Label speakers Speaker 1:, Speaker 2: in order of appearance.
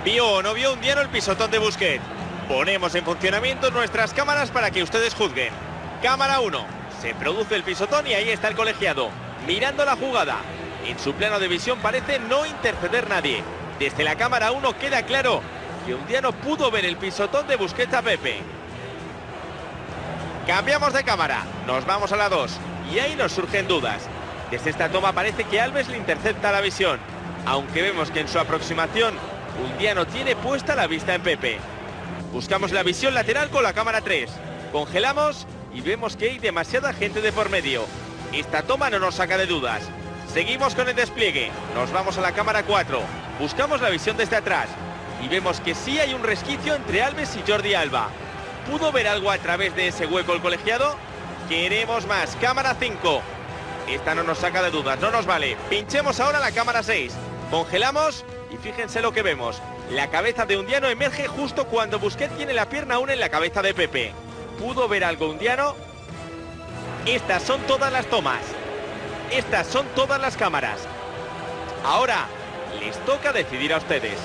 Speaker 1: ¿Vio o no vio Undiano el pisotón de Busquets? Ponemos en funcionamiento nuestras cámaras para que ustedes juzguen. Cámara 1. Se produce el pisotón y ahí está el colegiado, mirando la jugada. En su plano de visión parece no interceder nadie. Desde la cámara 1 queda claro que Undiano pudo ver el pisotón de Busquets a Pepe. Cambiamos de cámara, nos vamos a la 2 y ahí nos surgen dudas. Desde esta toma parece que Alves le intercepta la visión, aunque vemos que en su aproximación Undiano tiene puesta la vista en Pepe. Buscamos la visión lateral con la cámara 3. Congelamos y vemos que hay demasiada gente de por medio. Esta toma no nos saca de dudas. Seguimos con el despliegue. Nos vamos a la cámara 4. Buscamos la visión desde atrás. Y vemos que sí hay un resquicio entre Alves y Jordi Alba. ¿Pudo ver algo a través de ese hueco el colegiado? Queremos más. Cámara 5. Esta no nos saca de dudas, no nos vale. Pinchemos ahora la cámara 6. Congelamos y fíjense lo que vemos. La cabeza de Undiano emerge justo cuando Busquets tiene la pierna aún en la cabeza de Pepe. ¿Pudo ver algo Undiano? Estas son todas las tomas. Estas son todas las cámaras. Ahora les toca decidir a ustedes.